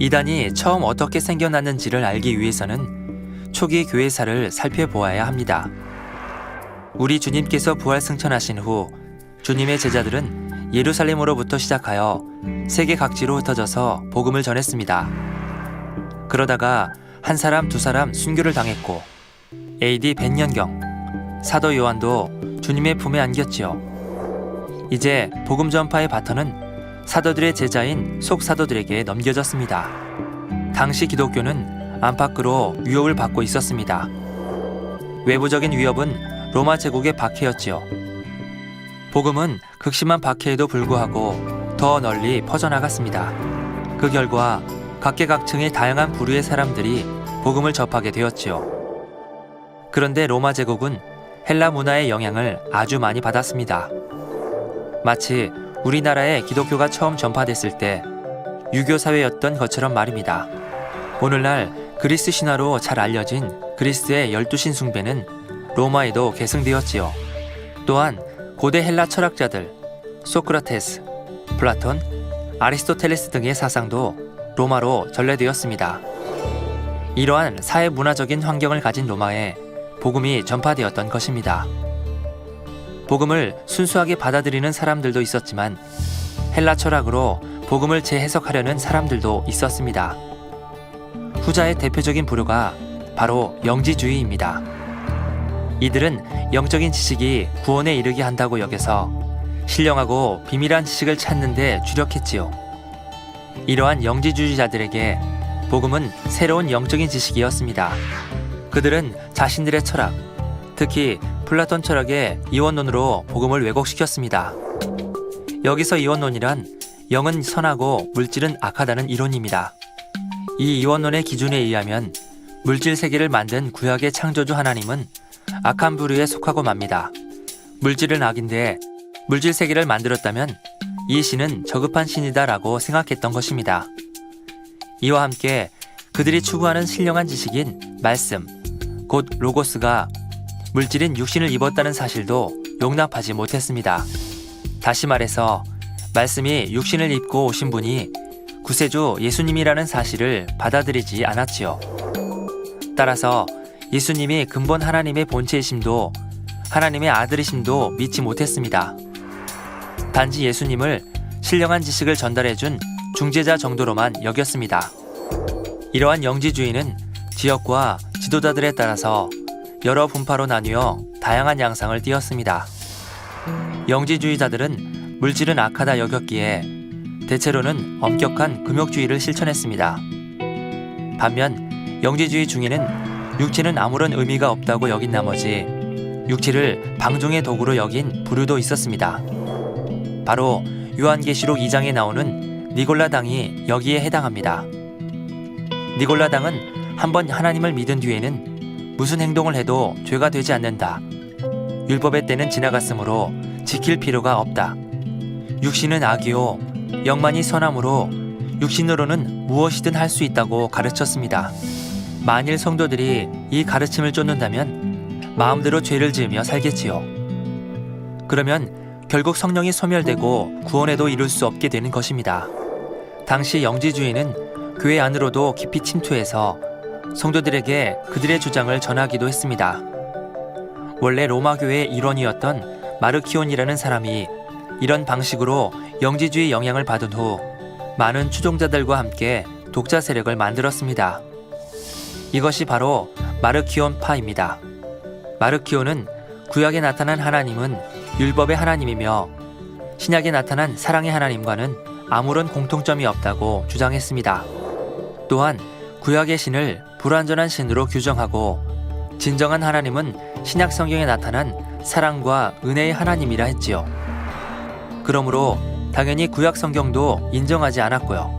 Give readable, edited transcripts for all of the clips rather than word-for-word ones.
이단이 처음 어떻게 생겨났는지를 알기 위해서는 초기 교회사를 살펴보아야 합니다. 우리 주님께서 부활 승천하신 후 주님의 제자들은 예루살렘으로부터 시작하여 세계 각지로 흩어져서 복음을 전했습니다. 그러다가 한 사람 두 사람 순교를 당했고 AD 100년경 사도 요한도 주님의 품에 안겼지요. 이제 복음 전파의 바톤은 사도들의 제자인 속사도들에게 넘겨졌습니다. 당시 기독교는 안팎으로 위협을 받고 있었습니다. 외부적인 위협은 로마 제국의 박해였지요. 복음은 극심한 박해에도 불구하고 더 널리 퍼져나갔습니다. 그 결과 각계각층의 다양한 부류의 사람들이 복음을 접하게 되었지요. 그런데 로마 제국은 헬라 문화의 영향을 아주 많이 받았습니다. 마치 우리나라에 기독교가 처음 전파됐을 때 유교 사회였던 것처럼 말입니다. 오늘날 그리스 신화로 잘 알려진 그리스의 12신 숭배는 로마에도 계승되었지요. 또한 고대 헬라 철학자들 소크라테스, 플라톤, 아리스토텔레스 등의 사상도 로마로 전래되었습니다. 이러한 사회 문화적인 환경을 가진 로마에 복음이 전파되었던 것입니다. 복음을 순수하게 받아들이는 사람들도 있었지만 헬라 철학으로 복음을 재해석하려는 사람들도 있었습니다. 후자의 대표적인 부류가 바로 영지주의입니다. 이들은 영적인 지식이 구원에 이르게 한다고 여겨서 신령하고 비밀한 지식을 찾는 데 주력했지요. 이러한 영지주의자들에게 복음은 새로운 영적인 지식이었습니다. 그들은 자신들의 철학, 특히 플라톤 철학의 이원론으로 복음을 왜곡시켰습니다. 여기서 이원론이란 영은 선하고 물질은 악하다는 이론입니다. 이 이원론의 기준에 의하면 물질 세계를 만든 구약의 창조주 하나님은 악한 부류에 속하고 맙니다. 물질은 악인데 물질 세계를 만들었다면 이 신은 저급한 신이다라고 생각했던 것입니다. 이와 함께 그들이 추구하는 신령한 지식인 말씀, 곧 로고스가 물질인 육신을 입었다는 사실도 용납하지 못했습니다. 다시 말해서 말씀이 육신을 입고 오신 분이 구세주 예수님이라는 사실을 받아들이지 않았지요. 따라서 예수님이 근본 하나님의 본체이심도 하나님의 아들이심도 믿지 못했습니다. 단지 예수님을 신령한 지식을 전달해준 중재자 정도로만 여겼습니다. 이러한 영지주의는 지역과 지도자들에 따라서 여러 분파로 나뉘어 다양한 양상을 띠었습니다. 영지주의자들은 물질은 악하다 여겼기에 대체로는 엄격한 금욕주의를 실천했습니다. 반면 영지주의 중에는 육체는 아무런 의미가 없다고 여긴 나머지 육체를 방종의 도구로 여긴 부류도 있었습니다. 바로 요한계시록 2장에 나오는 니골라당이 여기에 해당합니다. 니골라당은 한번 하나님을 믿은 뒤에는 무슨 행동을 해도 죄가 되지 않는다. 율법의 때는 지나갔으므로 지킬 필요가 없다. 육신은 악이요 영만이 선함으로 육신으로는 무엇이든 할 수 있다고 가르쳤습니다. 만일 성도들이 이 가르침을 쫓는다면 마음대로 죄를 지으며 살겠지요. 그러면 결국 성령이 소멸되고 구원에도 이룰 수 없게 되는 것입니다. 당시 영지주의는 교회 안으로도 깊이 침투해서 성도들에게 그들의 주장을 전하기도 했습니다. 원래 로마 교회의 일원이었던 마르키온이라는 사람이 이런 방식으로 영지주의 영향을 받은 후 많은 추종자들과 함께 독자 세력을 만들었습니다. 이것이 바로 마르키온파입니다. 마르키온은 구약에 나타난 하나님은 율법의 하나님이며 신약에 나타난 사랑의 하나님과는 아무런 공통점이 없다고 주장했습니다. 또한 구약의 신을 불완전한 신으로 규정하고 진정한 하나님은 신약 성경에 나타난 사랑과 은혜의 하나님이라 했지요. 그러므로 당연히 구약 성경도 인정하지 않았고요.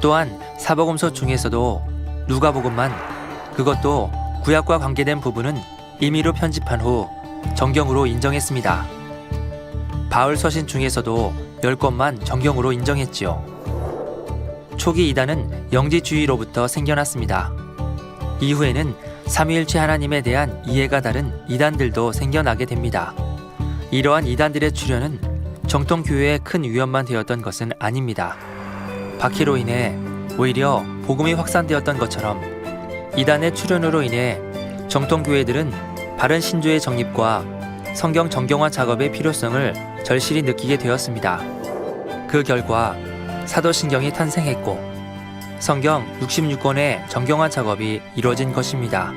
또한 사복음서 중에서도 누가복음만, 그것도 구약과 관계된 부분은 임의로 편집한 후 정경으로 인정했습니다. 바울 서신 중에서도 10권만 정경으로 인정했지요. 초기 이단은 영지주의로부터 생겨났습니다. 이후에는 삼위일체 하나님에 대한 이해가 다른 이단들도 생겨나게 됩니다. 이러한 이단들의 출현은 정통 교회에 큰 위험만 되었던 것은 아닙니다. 박해로 인해 오히려 복음이 확산되었던 것처럼 이단의 출현으로 인해 정통교회들은 바른 신조의 정립과 성경 정경화 작업의 필요성을 절실히 느끼게 되었습니다. 그 결과 사도신경이 탄생했고 성경 66권의 정경화 작업이 이루어진 것입니다.